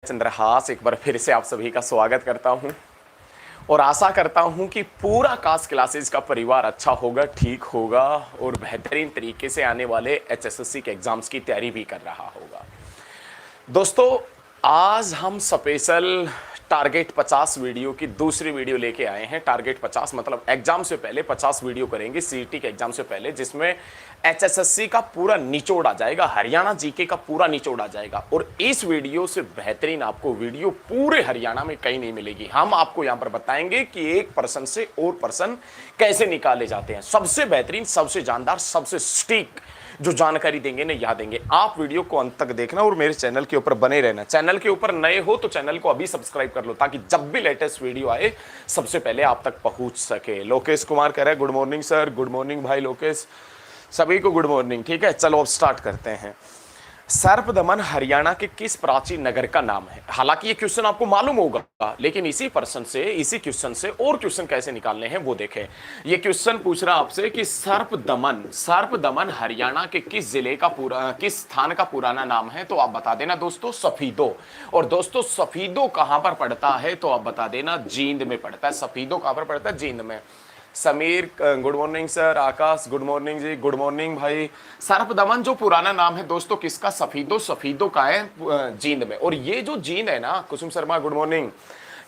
चंद्रहास एक बार फिर से आप सभी का स्वागत करता हूं और आशा करता हूं कि पूरा कास्ट क्लासेस का परिवार अच्छा होगा, ठीक होगा और बेहतरीन तरीके से आने वाले एचएसएससी के एग्जाम्स की तैयारी भी कर रहा होगा। दोस्तों, आज हम स्पेशल टारगेट 50 वीडियो की दूसरी वीडियो लेके आए हैं। टारगेट 50 मतलब एग्जाम से पहले 50 वीडियो करेंगे सीईटी के एग्जाम से पहले, जिसमें एचएसएससी का पूरा निचोड़ आ जाएगा, हरियाणा जीके का पूरा निचोड़ आ जाएगा। और इस वीडियो से बेहतरीन आपको वीडियो पूरे हरियाणा में कहीं नहीं मिलेगी। हम आपको यहां पर बताएंगे कि एक पर्सन से और पर्सन कैसे निकाले जाते हैं। सबसे बेहतरीन, सबसे जानदार, सबसे सटीक जो जानकारी देंगे ना, याद देंगे। आप वीडियो को अंत तक देखना और मेरे चैनल के ऊपर बने रहना। चैनल के ऊपर नए हो तो चैनल को अभी सब्सक्राइब कर लो, ताकि जब भी लेटेस्ट वीडियो आए सबसे पहले आप तक पहुंच सके। लोकेश कुमार कह रहे हैं good morning sir. Good morning भाई लोकेश, सभी को गुड मॉर्निंग। ठीक है, चलो अब स्टार्ट करते हैं। सर्पदमन हरियाणा के किस प्राचीन नगर का नाम है? हालांकि ये क्वेश्चन आपको मालूम होगा, लेकिन इसी क्वेश्चन से और क्वेश्चन कैसे निकालने हैं वो देखें। ये क्वेश्चन पूछ रहा आपसे कि सर्पदमन हरियाणा के किस जिले का किस स्थान का पुराना नाम है? तो आप बता देना दोस्तों सफीदो। और दोस्तों सफीदो कहां पर पड़ता है? तो आप बता देना जींद में पड़ता है। सफीदो कहां पर पड़ता है? जींद में। Sameer good morning sir. Akash good morning जी। गुड मॉर्निंग भाई। सर्पदमन जो पुराना नाम है दोस्तों किसका? सफीदो का है जींद में। और ये जो जींद है ना, कुसुम शर्मा गुड मॉर्निंग,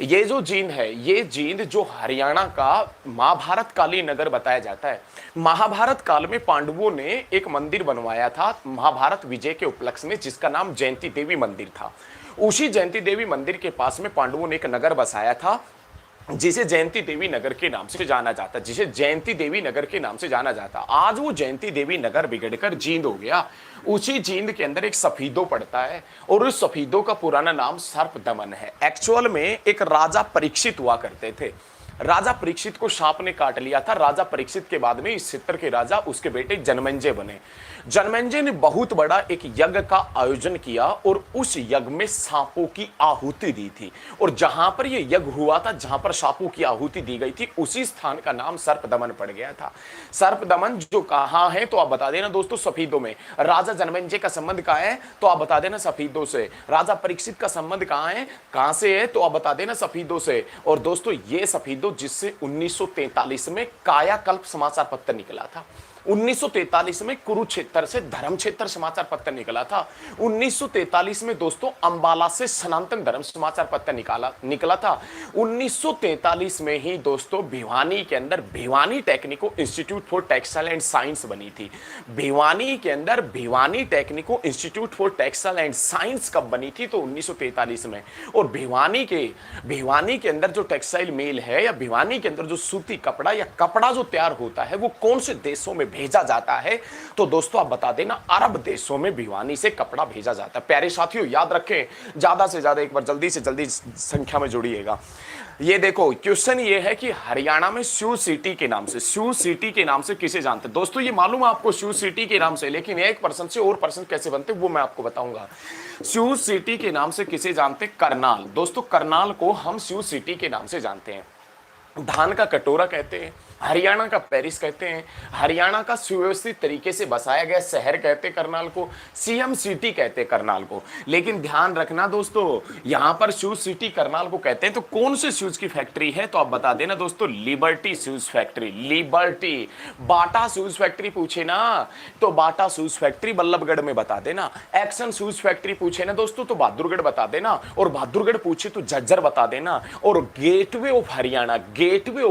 ये जो जींद है, ये जींद जो हरियाणा का महाभारत कालीन नगर बताया जाता है। महाभारत काल में पांडवों ने एक मंदिर बनवाया था महाभारत विजय के उपलक्ष्य में, जिसका नाम जयंती देवी मंदिर था। उसी जयंती देवी मंदिर के पास में पांडवों ने एक नगर बसाया था, जिसे जयंती देवी नगर के नाम से जाना जाता, आज वो जयंती देवी नगर बिगड़कर जींद हो गया। उसी जींद के अंदर एक सफीदो पड़ता है और उस सफीदो का पुराना नाम सर्पदमन है। एक्चुअल में एक राजा परीक्षित हुआ करते थे। राजा परीक्षित को सांप ने काट लिया था। राजा परीक्षित के बाद में इस क्षेत्र के राजा उसके बेटे जनमेजय बने। जनमेजय ने बहुत बड़ा एक यज्ञ का आयोजन किया और उस यज्ञ में सांपों की आहुति दी थी। और जहां पर यह यज्ञ हुआ था, जहां पर सांपों की आहुति दी गई थी, उसी स्थान का नाम सर्पदमन पड़ गया था। सर्पदमन जो कहां है? तो आप बता देना दोस्तों सफीदो में। राजा जनमेजय का संबंध कहां है? तो आप बता देना सफीदो से। राजा परीक्षित का संबंध कहां है, कहां से है? तो आप बता देना सफीदो से। और दोस्तों ये सफीदो जिससे 1943 में कायाकल्प समाचार पत्र निकला था। 1943 में कुरुक्षेत्र से धर्मक्षेत्र समाचार पत्र निकला था। 1943 में दोस्तों अंबाला से सनातन धर्म समाचार पत्र निकला था। 1943 में ही दोस्तों भिवानी के अंदर Bhiwani technico institute for textile and science बनी थी। भिवानी के अंदर Bhiwani technico institute for textile and science कब बनी थी? तो 1943 में। और भिवानी के अंदर जो टेक्सटाइल मिल है या भिवानी के अंदर जो सूती कपड़ा या कपड़ा जो तैयार होता है, वो कौन से देशों में भेजा जाता है? तो दोस्तों आप बता देना अरब देशों में भिवानी से कपड़ा भेजा जाता है। प्यारे साथियों याद रखें, ज्यादा से ज्यादा एक बार जल्दी से जल्दी संख्या में जुड़िएगा। ये देखो क्वेश्चन ये है कि हरियाणा में स्यू सिटी के नाम से किसे जानते हैं? दोस्तों ये मालूम है आपको स्यू सिटी के नाम से, लेकिन एक पर्सन से और पर्सन कैसे बनते वो मैं आपको बताऊंगा। स्यू सिटी के नाम से किसे जानते? करनाल। दोस्तों करनाल को हम स्यू सिटी के नाम से जानते हैं। धान का कटोरा कहते हैं, हरियाणा का पेरिस कहते हैं, हरियाणा का सुव्यवस्थित तरीके से बसाया गया शहर कहते हैं करनाल को, सीएम सिटी कहते हैं करनाल को। लेकिन ध्यान रखना दोस्तों, यहां पर शूज सिटी करनाल को कहते हैं। तो कौन से शूज की फैक्ट्री है? तो आप बता देना दोस्तों लिबर्टी शूज फैक्ट्री। लिबर्टी। बाटा शूज फैक्ट्री पूछे ना तो बाटा शूज फैक्ट्री बल्लभगढ़ में बता देना। एक्शन शूज फैक्ट्री पूछे ना दोस्तों तो बहादुरगढ़ बता देना। और बहादुरगढ़ पूछे तो झज्जर बता देना। और गेटवे ऑफ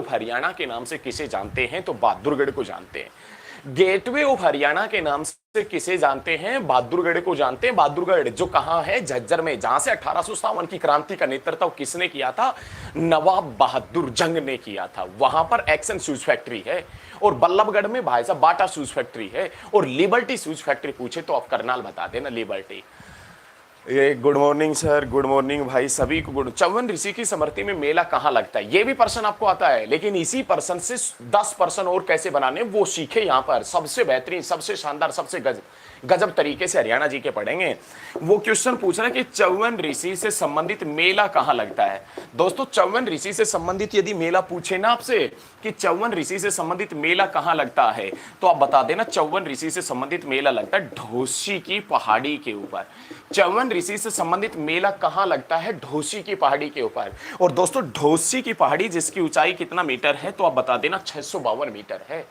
हरियाणा के नाम से किसे जानते हैं? तो बहादुरगढ़ को जानते हैं। गेटवे ऑफ हरियाणा के नाम से किसे जानते हैं? बहादुरगढ़ को जानते हैं। बहादुरगढ़ जो कहां है? झज्जर में, जहां से 1857 की क्रांति का नेतृत्व किसने किया था? नवाब बहादुर जंग ने किया था। वहां पर एक्शन शूज फैक्ट्री है। और बल्लभगढ़ में भाई साहब बाटा शूज फैक्ट्री है। और लिबर्टी शूज फैक्ट्री पूछे तो आप करनाल बता देना लिबर्टी। ये good morning sir. Good morning भाई सभी को। चौवन ऋषि की स्मृति में मेला कहां लगता है? ये भी पर्सन आपको आता है, लेकिन इसी पर्सन से 10 पर्सन और कैसे बनाने वो सीखे। यहां पर सबसे बेहतरीन, सबसे शानदार, सबसे गजब गजब तरीके से हरियाणा जी के पढ़ेंगे। वो क्वेश्चन पूछ रहा है कि च्यवन ऋषि से संबंधित मेला कहाँ लगता है। दोस्तों च्यवन ऋषि से संबंधित यदि मेला पूछे ना आपसे कि च्यवन ऋषि से संबंधित मेला कहाँ लगता है, तो आप बता देना च्यवन ऋषि से संबंधित मेला लगता है ढोसी की पहाड़ी के ऊपर। च्यवन ऋषि से संबंधित मेला कहाँ लगता है, ढोसी की पहाड़ी के ऊपर। और दोस्तों ढोसी की पहाड़ी जिसकी ऊंचाई कितना मीटर है, तो आप बता देना 652 मीटर है।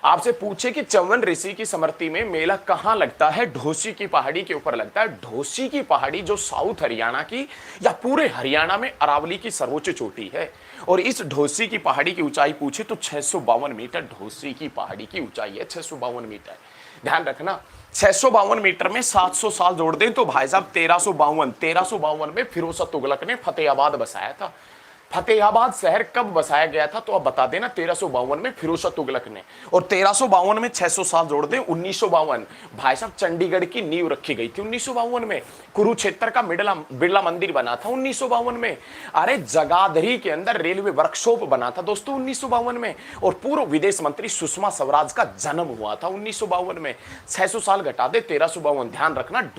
आपसे पूछे कि च्यवन ऋषि की स्मृति में मेला कहां लगता है, ढोसी की पहाड़ी के ऊपर लगता है। ढोसी की पहाड़ी जो साउथ हरियाणा की या पूरे हरियाणा में अरावली की सर्वोच्च चोटी है, और इस ढोसी की पहाड़ी की ऊंचाई पूछे तो 652 मीटर ढोसी की पहाड़ी की ऊंचाई है, 652 मीटर। ध्यान रखना 652 मीटर में 700 साल जोड़ दें तो भाई साहब 1352 में फिरोज तुगलक ने फतेहाबाद बसाया था। फतेहाबाद शहर कब बसाया गया था, तो आप बता देना 1352 में फिरोज तुगलक ने। और 1352 में 600 साल जोड़ दें 1952, भाई साहब चंडीगढ़ की नींव रखी गई थी 1952 में। कुरुक्षेत्र का बिरला मंदिर बना था 1952 में। अरे जगाधरी के अंदर रेलवे वर्कशॉप बना था दोस्तों 1952 में। और पूर्व विदेश मंत्री सुषमा स्वराज का जन्म हुआ था 1952 में। 600 साल घटा दे 1352। ध्यान रखना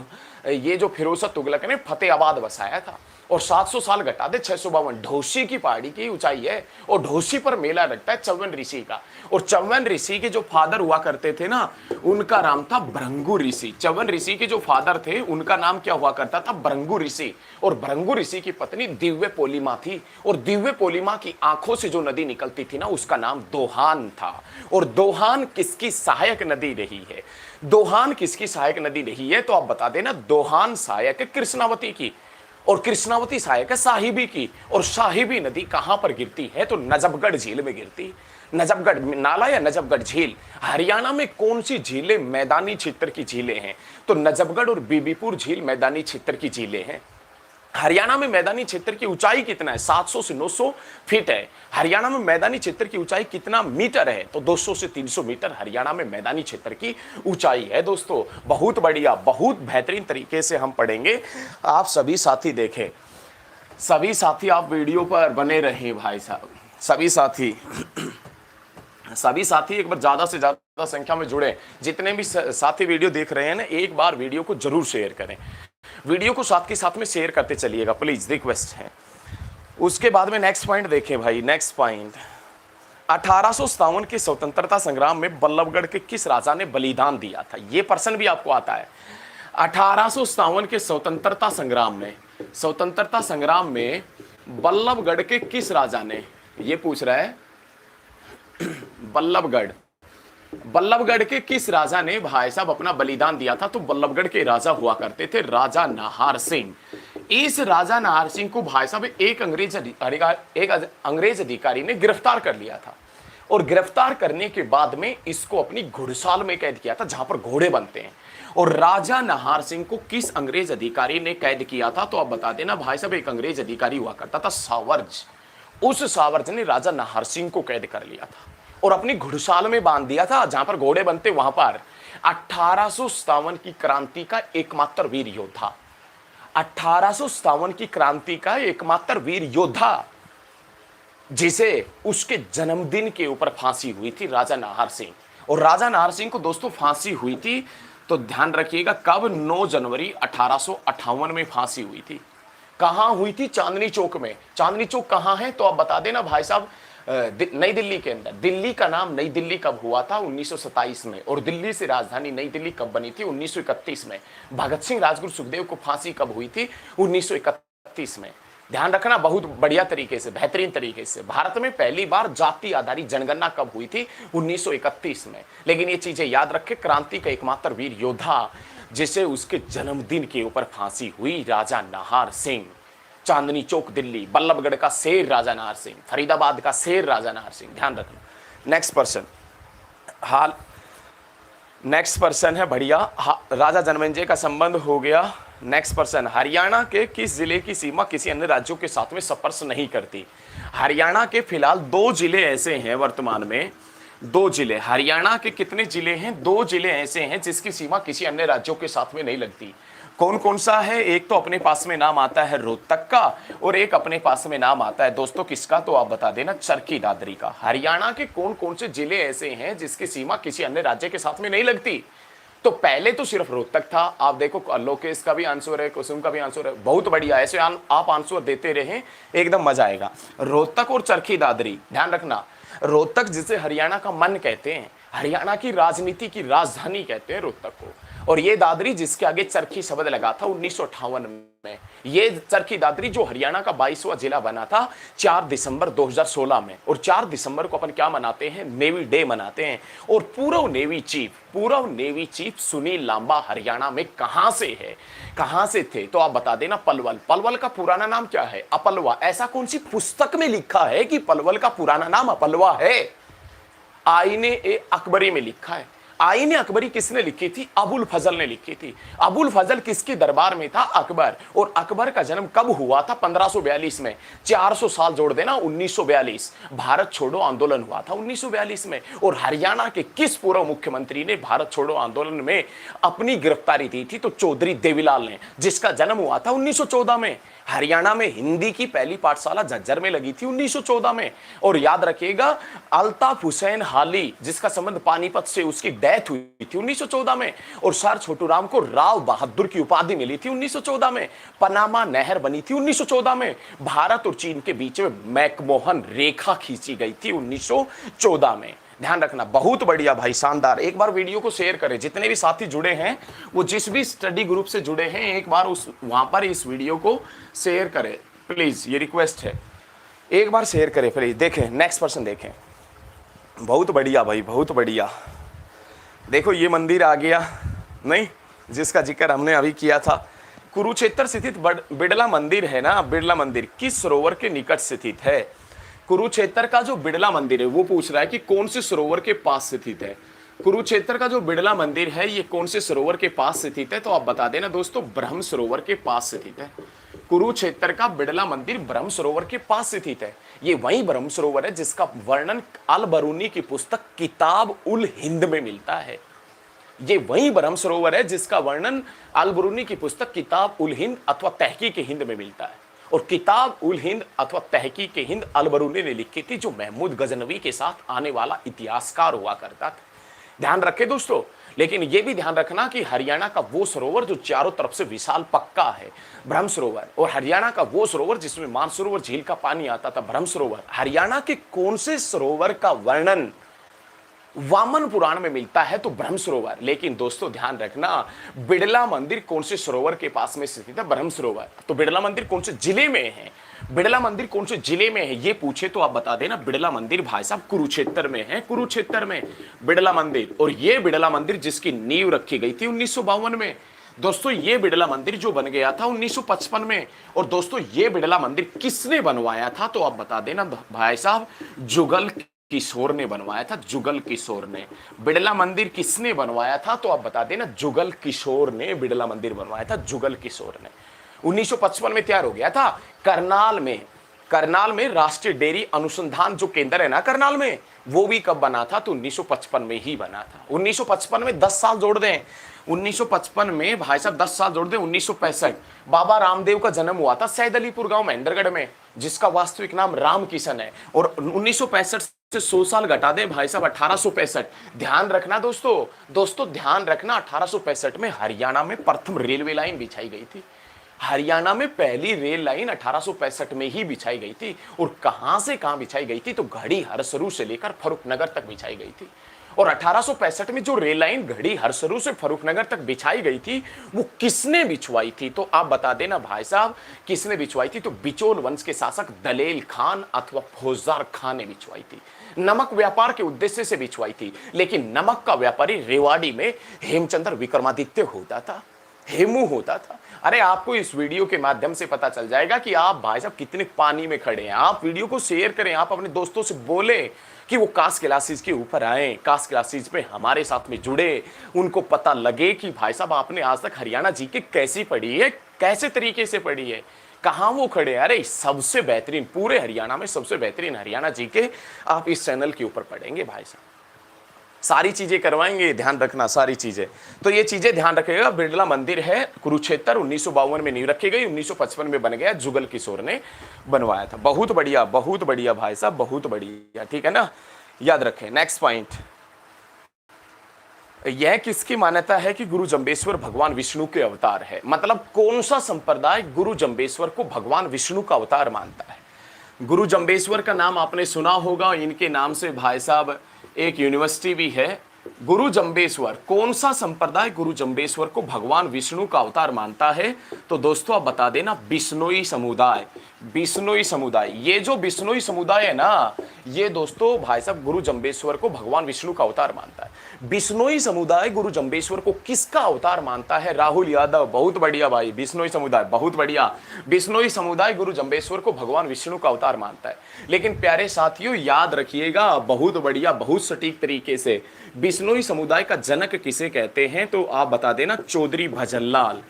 ये जो फिरोज तुगलक ने फतेहाबाद बसाया था, और 700 साल घटा दे 652। ढोसी की पहाड़ी की ऊंचाई है, और ढोसी पर मेला लगता है च्यवन ऋषि का। और च्यवन ऋषि के जो फादर हुआ करते थे ना, उनका नाम था भृंगु ऋषि। च्यवन ऋषि के जो फादर थे उनका नाम क्या हुआ करता था, भृंगु ऋषि। और भृंगु ऋषि की पत्नी दिव्य पोलिमा थी, और दिव्य पोलिमा की आंखों से जो नदी निकलती थी ना, उसका नाम दोहान था। और दोहान किसकी सहायक नदी रही है, दोहान किसकी सहायक नदी रही है, तो आप बता देना दोहान सहायक है कृष्णावती की, और कृष्णावती सहायक है साहिबी की। और साहिबी नदी कहां पर गिरती है, तो नजफगढ़ झील में गिरती। नजफगढ़ नाला या नजफगढ़ झील। हरियाणा में कौन सी झीलें मैदानी क्षेत्र की झीलें हैं, तो नजफगढ़ और बीबीपुर झील मैदानी क्षेत्र की झीलें हैं। हरियाणा में मैदानी क्षेत्र की ऊंचाई कितना है, 700 से 900 फीट है। हरियाणा में मैदानी क्षेत्र की ऊंचाई कितना मीटर है, तो 200 से 300 मीटर हरियाणा में मैदानी क्षेत्र की ऊंचाई है। दोस्तों बहुत बढ़िया, बहुत बेहतरीन तरीके से हम पढ़ेंगे। आप सभी साथी देखें, सभी साथी आप वीडियो पर बने रहें भाई साहब। सभी साथी एक बार ज्यादा से ज्यादा संख्या में जुड़े। जितने भी साथी वीडियो देख रहे हैं ना, एक बार वीडियो को जरूर शेयर करें। वीडियो को साथ के साथ में शेयर करते चलिएगा प्लीज, रिक्वेस्ट है। उसके बाद में नेक्स्ट पॉइंट देखें भाई। नेक्स्ट पॉइंट 1857 के स्वतंत्रता संग्राम में बल्लभगढ़ के किस राजा ने बलिदान दिया था, यह प्रश्न भी आपको आता है। 1857 के स्वतंत्रता संग्राम में बल्लभगढ़ के किस राजा ने, यह पूछ रहा है बल्लभगढ़ के किस राजा ने भाई साहब अपना बलिदान दिया था, तो बल्लभगढ़ के राजा हुआ करते थे राजा नाहर सिंह। इस राजा नाहर सिंह को भाई साहब एक अंग्रेज अधिकारी ने गिरफ्तार कर लिया था, और गिरफ्तार करने के बाद में इसको अपनी घुड़साल में कैद किया था जहां पर घोड़े बनते हैं। और राजा नाहर सिंह को किस अंग्रेज अधिकारी ने कैद किया था, तो आप बता देना भाई साहब एक अंग्रेज अधिकारी हुआ करता था सावर्ज। उस सावर्ज ने राजा नाहर सिंह को कैद कर लिया था और अपनी घुड़साल में बांध दिया था जहां पर घोड़े बनते वहां पर। 1857 की क्रांति का एकमात्र वीर योद्धा, 1857 की क्रांति का एकमात्र वीर योद्धा जिसे उसके जन्मदिन के ऊपर फांसी हुई थी, राजा नाहर सिंह। और राजा नाहर सिंह को दोस्तों फांसी हुई थी, तो ध्यान रखिएगा कब, 9 जनवरी 1858 में फांसी हुई थी। कहां हुई थी, चांदनी चौक में। चांदनी चौक कहां है, तो आप बता देना भाई साहब नई दिल्ली के अंदर। दिल्ली का नाम नई दिल्ली कब हुआ था, 1927 में। और दिल्ली से राजधानी नई दिल्ली कब बनी थी, 1931 में। भगत सिंह राजगुरु सुखदेव को फांसी कब हुई थी, 1931 में। ध्यान रखना बहुत बढ़िया तरीके से, बेहतरीन तरीके से। भारत में पहली बार जाति आधारित जनगणना कब हुई थी, 1931 में। लेकिन ये चीजें याद रखें, क्रांति का एकमात्र वीर योद्धा जिसे उसके जन्मदिन के ऊपर फांसी हुई, राजा नाहर सिंह। चांदनी चौक दिल्ली, बल्लभगढ़ का शेर राजा नाहर सिंह, फरीदाबाद का शेर राजा नाहर सिंह। ध्यान रखना। नेक्स्ट पर्सन है बढ़िया, राजा जनमेजय का संबंध हो गया। नेक्स्ट पर्सन, हरियाणा के किस जिले की सीमा किसी अन्य राज्यों के साथ में स्पर्श नहीं करती। हरियाणा के फिलहाल 2 जिले ऐसे हैं वर्तमान में, 2 जिले। हरियाणा के कितने जिले हैं, 2 जिले ऐसे हैं जिसकी सीमा किसी अन्य राज्यों के साथ में नहीं लगती। कौन कौन सा है, एक तो अपने पास में नाम आता है रोहतक का, और एक अपने पास में नाम आता है दोस्तों किसका, तो आप बता देना चरखी दादरी का। हरियाणा के कौन कौन से जिले ऐसे हैं जिसकी सीमा किसी अन्य राज्य के साथ में नहीं लगती, तो पहले तो सिर्फ रोहतक था। आप देखो लोकेश का भी आंसर है, कुसुम का भी आंसर है, बहुत बढ़िया। ऐसे आप आंसर देते रहें, एकदम मजा आएगा। रोहतक और चरखी दादरी, ध्यान रखना, रोहतक जिसे हरियाणा का मन कहते हैं, हरियाणा की राजनीति की राजधानी कहते हैं रोहतक को। और ये दादरी जिसके आगे चरखी शब्द लगा था 1958 में, ये चरखी दादरी जो हरियाणा का 22वां जिला बना था 4 दिसंबर 2016 में। और 4 दिसंबर को अपन क्या मनाते हैं, नेवी डे मनाते हैं। और पूर्व नेवी चीफ सुनील लांबा हरियाणा में कहां से है, कहां से थे, तो आप बता देना। पलवल। पलवल का पुराना नाम क्या है, अपलवा। ऐसा कौन सी पुस्तक में लिखा है कि पलवल का पुराना नाम अपलवा है? आईने ए अकबरी में लिखा है। आईने अकबरी किसने लिखी थी, अबुल फजल ने लिखी थी। अबुल फजल किसके दरबार में था, अकबर। और अकबर का जन्म कब हुआ था, 1542 में। 400 साल जोड़ देना, 1942। भारत छोड़ो आंदोलन हुआ था 1942 में। और हरियाणा के किस पूर्व मुख्यमंत्री ने भारत छोड़ो आंदोलन में अपनी गिरफ्तारी दी थी, तो चौधरी देवीलाल ने, जिसका जन्म हुआ था 1914 में। हरियाणा में हिंदी की पहली पाठशाला झज्जर में लगी थी 1914 में। और याद रखिएगा, अल्ताफ हुसैन हाली जिसका संबंध पानीपत से, उसकी डेथ हुई थी 1914 में। और सर छोटूराम को राव बहादुर की उपाधि मिली थी 1914 में। पनामा नहर बनी थी 1914 में। भारत और चीन के बीच में मैकमोहन रेखा खींची गई थी 1914 में। ध्यान रखना, बहुत बढ़िया भाई, शानदार। एक बार वीडियो को शेयर करें, जितने भी साथी जुड़े हैं, वो जिस भी स्टडी ग्रुप से जुड़े हैं, एक बार वहां पर इस वीडियो को शेयर करें प्लीज, ये रिक्वेस्ट है, एक बार शेयर करें प्लीज। देखें, नेक्स्ट पर्सन देखें, बहुत बढ़िया भाई, बहुत बढ़िया। देखो ये मंदिर आ गया, नहीं, जिसका जिक्र हमने अभी किया था, कुरुक्षेत्र स्थित बिड़ला मंदिर है ना। बिड़ला मंदिर किस सरोवर के निकट स्थित है? कुरुक्षेत्र का जो बिड़ला मंदिर है, वो पूछ रहा है कि कौन से सरोवर के पास स्थित है। कुरुक्षेत्र का जो बिड़ला मंदिर है, ये कौन से सरोवर के पास स्थित है, तो आप बता देना दोस्तों, ब्रह्म सरोवर के पास स्थित है। कुरुक्षेत्र का बिड़ला मंदिर ब्रह्म सरोवर के पास स्थित है। ये वही ब्रह्म सरोवर है जिसका वर्णन अल बरूनी की पुस्तक किताब उल हिंद में मिलता है। ये वही ब्रह्म सरोवर है जिसका वर्णन अल बरूनी की पुस्तक किताब उल हिंद अथवा तहकीक हिंद में मिलता है। और किताब उल हिंद अथवा तहकीक हिंद अल बरूनी ने लिखी थी, जो महमूद गजनवी के साथ आने वाला इतिहासकार हुआ करता था। ध्यान रखे दोस्तों। लेकिन यह भी ध्यान रखना कि हरियाणा का वो सरोवर जो चारों तरफ से विशाल पक्का है, ब्रह्म सरोवर, और हरियाणा का वो सरोवर जिसमें मानसरोवर झील का पानी आता था, ब्रह्म सरोवर। हरियाणा के कौन से सरोवर का वर्णन वामन पुराण में मिलता है, तो ब्रह्म सरोवर। लेकिन दोस्तों ध्यान रखना, बिड़ला मंदिर कौन से सरोवर के पास में स्थित है, ब्रह्म सरोवर। तो बिड़ला मंदिर कौन से जिले में है, बिड़ला मंदिर कौन से जिले में है, ये पूछे तो आप बता देना, बिड़ला मंदिर भाई साहब कुरुक्षेत्र में है, कुरुक्षेत्र में बिड़ला मंदिर। और ये बिड़ला मंदिर जिसकी नींव रखी गई थी 1952 में। दोस्तों ये बिड़ला मंदिर जो बन गया था 1955 में। और दोस्तों ये बिड़ला मंदिर किसने बनवाया था, तो आप बता देना भाई साहब, जुगल किशोर ने बनवाया था, जुगल किशोर ने। बिड़ला मंदिर किसने बनवाया था, तो आप बता देना, जुगल किशोर ने बिड़ला मंदिर बनवाया था, जुगल किशोर ने। 1955 में तैयार हो गया था। करनाल में राष्ट्रीय डेयरी अनुसंधान जो केंद्र है ना करनाल में, वो भी कब बना था, तो 1955 में ही बना था। 1955 में 10 साल जोड़ दें, 1955 में भाई साहब 10 साल जोड़ दें, 1965 बाबा रामदेव का जन्म हुआ था सैद अलीपुर गांव महेंद्रगढ़ में, जिसका वास्तविक नाम राम किशन है। और 1965 से 100 साल घटा दें भाई साहब, 1865। ध्यान रखना दोस्तों ध्यान रखना, 1865 में हरियाणा में प्रथम रेलवे लाइन बिछाई गई थी। हरियाणा में पहली रेल लाइन 1865 में ही बिछाई गई थी। और कहां से कहां बिछाई गई थी, तो घड़ी हरसरू से लेकर फर्रुखनगर तक बिछाई गई थी। और 1865 में जो रेल लाइन घड़ी हरसरू से फर्रुखनगर तक बिछाई गई थी, वो किसने बिछवाई थी, तो आप बता देना भाई साहब, किसने बिछवाई थी, तो बिचौल वंश के शासक दलेल खान अथवा फौजदार खान ने बिछवाई थी। नमक व्यापार के उद्देश्य से बिछवाई थी। लेकिन नमक का व्यापारी रेवाड़ी में हेमचंद्र विक्रमादित्य होता था, हेमू होता था। अरे आपको इस वीडियो के माध्यम से पता चल जाएगा कि आप भाई साहब कितने पानी में खड़े हैं। आप वीडियो को शेयर करें, आप अपने दोस्तों से बोले कि वो कास्ट क्लासेस के ऊपर आए, कास्ट क्लासेस में हमारे साथ में जुड़े, उनको पता लगे कि भाई साहब आपने आज तक हरियाणा जीके कैसी पढ़ी है, कैसे तरीके से पढ़ी है, कहाँ वो खड़े हैं। अरे सबसे बेहतरीन, पूरे हरियाणा में सबसे बेहतरीन हरियाणा जीके आप इस चैनल के ऊपर पढ़ेंगे भाई साहब, सारी चीजें करवाएंगे। ध्यान रखना सारी चीजें, तो ये चीजें ध्यान रखिएगा। बिड़ला मंदिर है कुरुक्षेत्र, 1952 में नींव रखी गई, 1955 में बन गया, जुगल किशोर ने बनवाया था। बहुत बढ़िया भाई साहब, बहुत बढ़िया, ठीक है ना, याद रखें। नेक्स्ट पॉइंट, यह किसकी मान्यता है कि गुरु जंबेश्वर भगवान विष्णु के अवतार है? मतलब कौन सा संप्रदाय गुरु जंबेश्वर को भगवान विष्णु का अवतार मानता है? गुरु जंबेश्वर का नाम आपने सुना होगा, इनके नाम से भाई साहब एक यूनिवर्सिटी भी है। गुरु जंबेश्वर, कौन सा संप्रदाय गुरु जंबेश्वर को भगवान विष्णु का अवतार मानता है? तो दोस्तों आप बता देना, बिश्नोई समुदाय। बिश्नोई समुदाय, ये जो बिश्नोई समुदाय है ना, ये दोस्तों भाई साहब गुरु जंबेश्वर को भगवान विष्णु का अवतार मानता है। बिश्नोई समुदाय गुरु जंबेश्वर को किसका अवतार मानता है? राहुल यादव, बहुत बढ़िया भाई। बिश्नोई समुदाय, बहुत बढ़िया। बिश्नोई समुदाय गुरु जंबेश्वर को भगवान विष्णु का अवतार मानता है। लेकिन प्यारे साथियों याद रखिएगा, बहुत बढ़िया, बहुत सटीक तरीके से, बिश्नोई समुदाय का जनक किसे कहते हैं? तो आप बता देना, चौधरी भजनलाल।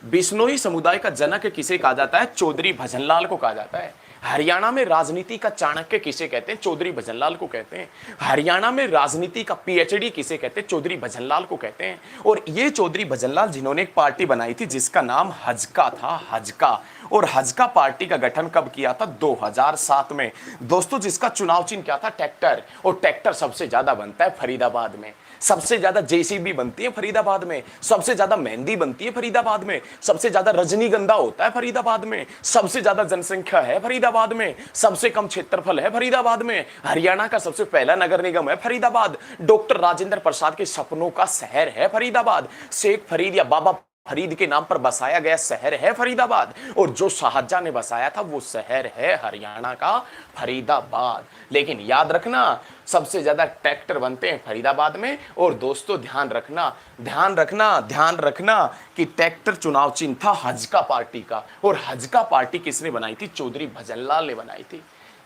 बिश्नोई समुदाय का जनक किसे कहा जाता है? चौधरी भजनलाल को कहा जाता है। हरियाणा में राजनीति का चाणक्य किसे कहते हैं? चौधरी भजनलाल को कहते हैं। हरियाणा में राजनीति का पीएचडी किसे कहते हैं? चौधरी भजनलाल को कहते हैं। और ये चौधरी भजनलाल जिन्होंने एक पार्टी बनाई थी जिसका नाम हजका था, हजका। और हजका पार्टी का गठन कब किया था? 2007 में दोस्तों, जिसका चुनाव चिन्ह क्या था? ट्रैक्टर। और ट्रैक्टर सबसे ज्यादा बनता है फरीदाबाद में, सबसे ज्यादा जेसीबी बनती है फरीदाबाद में, सबसे ज्यादा मेहंदी बनती है फरीदाबाद में, सबसे ज्यादा रजनीगंधा होता है फरीदाबाद में, सबसे ज्यादा जनसंख्या है फरीदाबाद में, सबसे कम क्षेत्रफल है फरीदाबाद में, हरियाणा का सबसे पहला नगर निगम है फरीदाबाद, डॉक्टर राजेंद्र प्रसाद के सपनों का शहर है फरीदाबाद, शेख फरीद या बाबा फरीद के नाम पर बसाया गया शहर है फरीदाबाद, और जो शाहजहां ने बसाया था वो शहर है हरियाणा का फरीदाबाद। लेकिन याद रखना, सबसे ज्यादा ट्रैक्टर बनते हैं फरीदाबाद में। और दोस्तों ध्यान रखना, ध्यान रखना, ध्यान रखना कि ट्रैक्टर चुनाव चिन्ह था हजका पार्टी का। और हजका पार्टी किसने बनाई थी? चौधरी भजनलाल ने बनाई थी।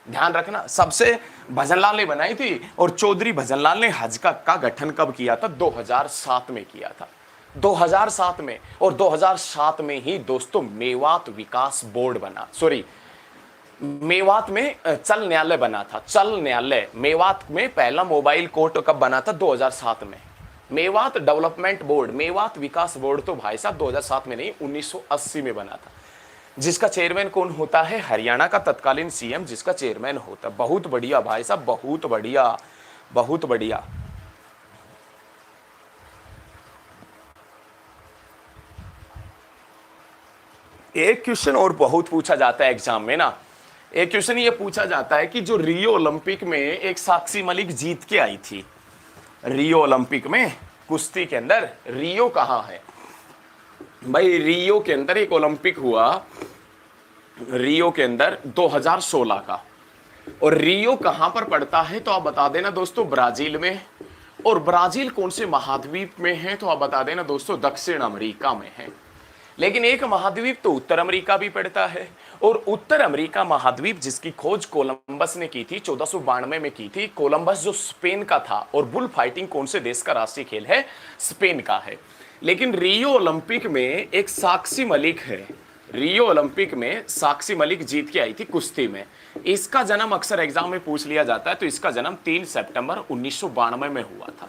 ध्यान रखना, सबसे भजनलाल ने बनाई थी। और चौधरी भजनलाल ने हजका का गठन कब किया था? 2007 में किया था, 2007 में। और 2007 में ही दोस्तों मेवात विकास बोर्ड बना, सॉरी, मेवात में चल न्यायालय बना था। चल न्यायालय मेवात में पहला मोबाइल कोर्ट कब बना था? 2007 में। मेवात डेवलपमेंट बोर्ड, मेवात विकास बोर्ड तो भाई साहब 2007 में नहीं, 1980 में बना था। जिसका चेयरमैन कौन होता है? हरियाणा का तत्कालीन सीएम जिसका चेयरमैन होता है। बहुत बढ़िया भाई साहब, बहुत बढ़िया, बहुत बढ़िया। एक क्वेश्चन और बहुत पूछा जाता है एग्जाम में ना, एक क्वेश्चन ये पूछा जाता है कि जो रियो ओलंपिक में एक साक्षी मलिक जीत के आई थी, रियो ओलंपिक में कुश्ती के अंदर, रियो कहाँ है भाई? रियो के अंदर एक ओलंपिक हुआ, रियो के अंदर 2016 का। और रियो कहां पर पड़ता है? तो आप बता देना दोस्तों, ब्राजील में। और ब्राजील कौन से महाद्वीप में है? तो आप बता देना दोस्तों, दक्षिण अमेरिका में है। लेकिन एक महाद्वीप तो उत्तर अमेरिका भी पड़ता है। और उत्तर अमेरिका महाद्वीप जिसकी खोज कोलंबस ने की थी, 1492 में की थी। कोलंबस जो स्पेन का था। और बुल फाइटिंग कौन से देश का राष्ट्रीय खेल है? स्पेन का है। लेकिन रियो ओलंपिक में एक साक्षी मलिक है, रियो ओलंपिक में साक्षी मलिक जीत के आई थी कुश्ती में। इसका जन्म अक्सर एग्जाम में पूछ लिया जाता है, तो इसका जन्म 3 सितंबर 1992 में हुआ था।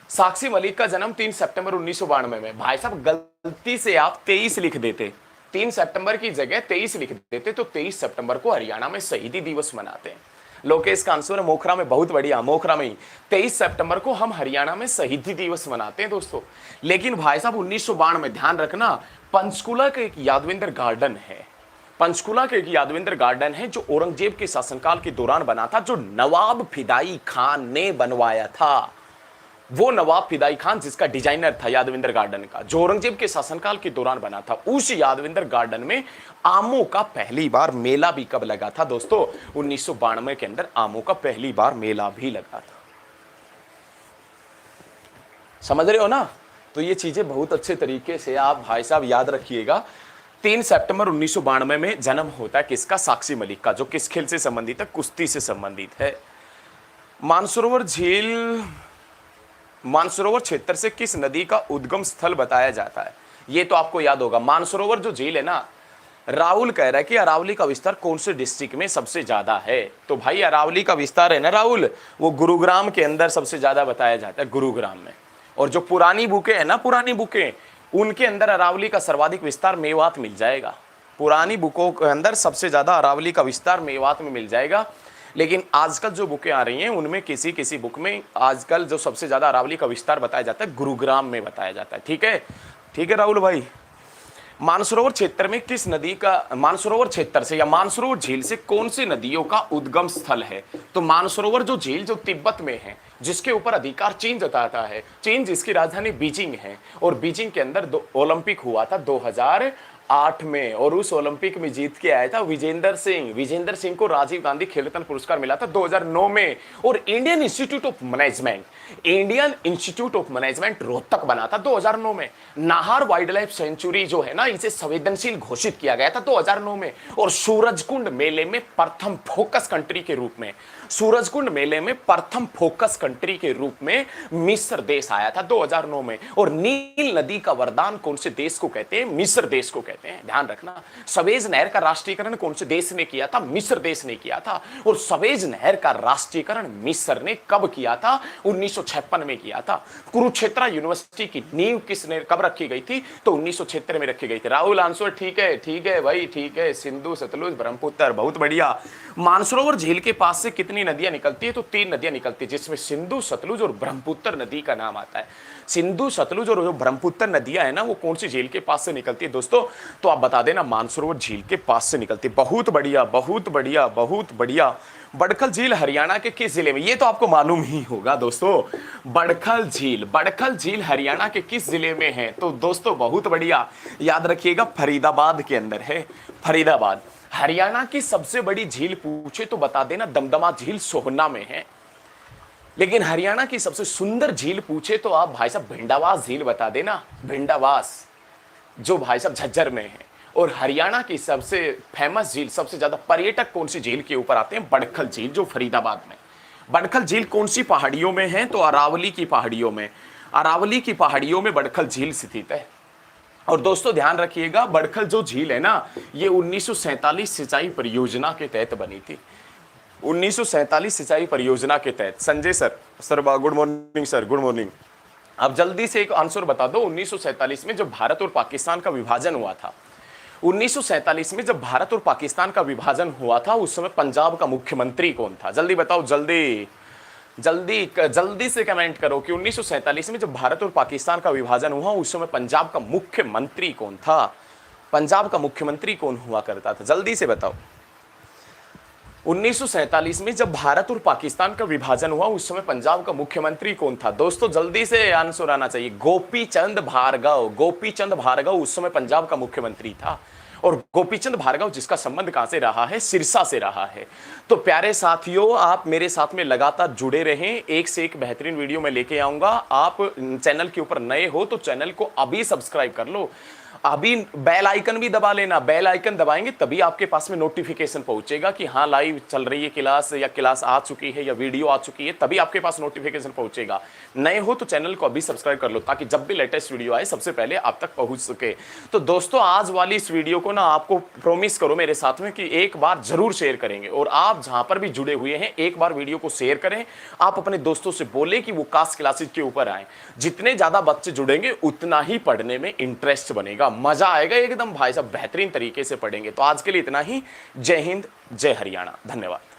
साक्षी मलिक का जन्म 3 सितंबर 1992 में। भाई साहब गलती से आप 23 लिख देते, 3 सितंबर की जगह 23 लिख देते, तो 23 सितंबर को हरियाणा में शहीदी दिवस मनाते हैं। लोकेश का आंसर है मोखरा में, बहुत बढ़िया, मोखरा में ही 23 सितंबर को हम हरियाणा में शहीदी दिवस मनाते हैं दोस्तों। लेकिन भाई साहब 1992 में, ध्यान रखना, पंचकुला का एक यादवेंद्र गार्डन है, पंचकुला के एक यादवेंद्र गार्डन है जो औरंगजेब के शासनकाल के दौरान बना था, जो नवाब फिदाई खान ने बनवाया था। वो नवाब फिदाई खान जिसका डिजाइनर था यादवेंद्र गार्डन का, जो औरंगजेब के शासनकाल के दौरान बना था। उस यादवेंद्र गार्डन में आमों का पहली बार मेला भी कब लगा था दोस्तों? 1992 के अंदर आमों का पहली बार मेला भी लगा था। समझ रहे हो ना? तो ये चीजें बहुत अच्छे तरीके से आप भाई साहब याद रखिएगा। 3 सितंबर 1992 में जन्म होता है किसका? साक्षी मलिक का, जो किस खेल से संबंधित है? कुश्ती से संबंधित है। मानसरोवर झील, मानसरोवर क्षेत्र से किस नदी का उद्गम स्थल बताया जाता है? ये तो आपको याद होगा। मानसरोवर जो झील है ना, राहुल कह रहा है कि अरावली का विस्तार कौन से डिस्ट्रिक्ट में सबसे ज्यादा है? तो भाई अरावली का विस्तार है ना राहुल, वो गुरुग्राम के अंदर सबसे ज्यादा बताया जाता है, गुरुग्राम में। और जो पुरानी बुकें है ना, पुरानी बुकें, उनके अंदर अरावली का सर्वाधिक विस्तार मेवात मिल जाएगा। पुरानी बुकों के अंदर सबसे ज्यादा अरावली का विस्तार मेवात में मिल जाएगा। लेकिन आजकल जो बुकें आ रही हैं उनमें किसी किसी बुक में आजकल जो सबसे ज्यादा अरावली का विस्तार बताया जाता है गुरुग्राम में बताया जाता है। ठीक है राहुल भाई। मानसरोवर क्षेत्र में किस नदी का, मानसरोवर क्षेत्र से या मानसरोवर झील से कौन सी नदियों का उद्गम स्थल है? तो मानसरोवर जो झील जो तिब्बत में है, जिसके ऊपर अधिकार चीन जताता है, चीन जिसकी राजधानी बीजिंग है, और बीजिंग के अंदर ओलंपिक हुआ था 2008 में, और उस ओलंपिक में जीत के आया था विजेंदर सिंह को राजीव गांधी खेल रत्न पुरस्कार मिला था 2009 में। और Indian institute of management Rohtak बना था 2009 में। नाहर वाइल्ड लाइफ सेंचुरी जो है ना, इसे संवेदनशील घोषित किया गया था 2009 में। और सूरजकुंड मेले में प्रथम फोकस कंट्री के रूप में, सूरजकुंड मेले में प्रथम फोकस कंट्री के रूप में मिस्र देश आया था 2009 में। और नील नदी का वरदान कौन से देश को कहते हैं? मिस्र देश को कहते हैं, ध्यान रखना। सवेज नहर का राष्ट्रीयकरण कौन से देश ने किया था? मिस्र देश ने किया था। और सवेज नहर का राष्ट्रीयकरण मिस्र ने कब किया था? 1956 में किया था। कुरुक्षेत्र यूनिवर्सिटी की नींव किसने कब रखी गई थी? तो 1976 में रखी गई थी। राहुल आंसर ठीक है भाई, ठीक है। सिंधु, सतलुज, ब्रह्मपुत्र, बहुत बढ़िया। मानसरोवर झील के पास से कितनी नदियां निकलती है? तो 3 नदियां निकलती है, जिसमें सिंधु, सतलुज और ब्रह्मपुत्र नदी का नाम आता है। सिंधु, सतलुज और जो ब्रह्मपुत्र नदियां है ना, वो कौन सी झील के पास से निकलती है दोस्तों? तो आप बता देना, मानसरोवर झील के पास से निकलती है। बहुत बढ़िया, बहुत बढ़िया, बहुत बढ़िया। बड़खल झील हरियाणा के किस जिले में? ये तो आपको मालूम ही होगा दोस्तों। बड़खल झील हरियाणा के किस जिले में है? तो दोस्तों बहुत बढ़िया, याद रखिएगा, फरीदाबाद के अंदर है। फरीदाबाद। हरियाणा की सबसे बड़ी झील पूछे तो बता देना, दमदमा झील सोहना में है। लेकिन हरियाणा की सबसे सुंदर झील पूछे तो आप भाई साहब भिंडावास झील बता देना, भिंडावास, जो भाई साहब झज्जर में है। और हरियाणा की सबसे फेमस झील, सबसे ज्यादा पर्यटक कौन सी झील के ऊपर आते हैं? बड़खल झील, जो फरीदाबाद में। बड़खल झील कौन सी पहाड़ियों में है? तो अरावली की पहाड़ियों में। अरावली की पहाड़ियों में बड़खल झील स्थित है। और दोस्तों ध्यान रखिएगा, बड़खल जो झील है ना, ये 1947 सिंचाई परियोजना के तहत बनी थी। 1947 सिंचाई परियोजना के तहत। Sanjay sir good morning sir, good morning. अब जल्दी से एक आंसर बता दो। 1947 में जब भारत और पाकिस्तान का विभाजन हुआ था, 1947 में जब भारत और पाकिस्तान का विभाजन हुआ था, उस समय पंजाब का मुख्यमंत्री कौन था? जल्दी बताओ, जल्दी से कमेंट करो कि 1947 में जब भारत और पाकिस्तान का विभाजन हुआ, उस समय पंजाब का मुख्यमंत्री कौन था? पंजाब का मुख्यमंत्री कौन हुआ करता था? जल्दी से बताओ। 1947 में जब भारत और पाकिस्तान का विभाजन हुआ, उस समय पंजाब का मुख्यमंत्री कौन था? दोस्तों जल्दी से आंसर आना चाहिए। गोपीचंद भार्गव उस समय पंजाब का मुख्यमंत्री था। और गोपीचंद भार्गव जिसका संबंध कहां से रहा है? सिरसा से रहा है। तो प्यारे साथियों, आप मेरे साथ में लगातार जुड़े रहें, एक से एक बेहतरीन वीडियो में लेके आऊंगा। आप चैनल के ऊपर नए हो तो चैनल को अभी सब्सक्राइब कर लो, अभी बेल आइकन भी दबा लेना। बेल आइकन दबाएंगे तभी आपके पास में नोटिफिकेशन पहुंचेगा कि हाँ लाइव चल रही है क्लास, या क्लास आ चुकी है, या वीडियो आ चुकी है, तभी आपके पास नोटिफिकेशन पहुंचेगा। नए हो तो चैनल को अभी सब्सक्राइब कर लो, ताकि जब भी लेटेस्ट वीडियो आए सबसे पहले आप तक पहुंच सके। तो दोस्तों आज वाली इस वीडियो को ना, आपको प्रॉमिस करो मेरे साथ में कि एक बार जरूर शेयर करेंगे। और आप जहां पर भी जुड़े हुए हैं, एक बार वीडियो को शेयर करें। आप अपने दोस्तों से बोले कि वो कास्ट क्लासेस के ऊपर आए। जितने ज्यादा बच्चे जुड़ेंगे उतना ही पढ़ने में इंटरेस्ट बनेगा, मजा आएगा एकदम भाई साहब, बेहतरीन तरीके से पढ़ेंगे। तो आज के लिए इतना ही। जय हिंद, जय हरियाणा, धन्यवाद।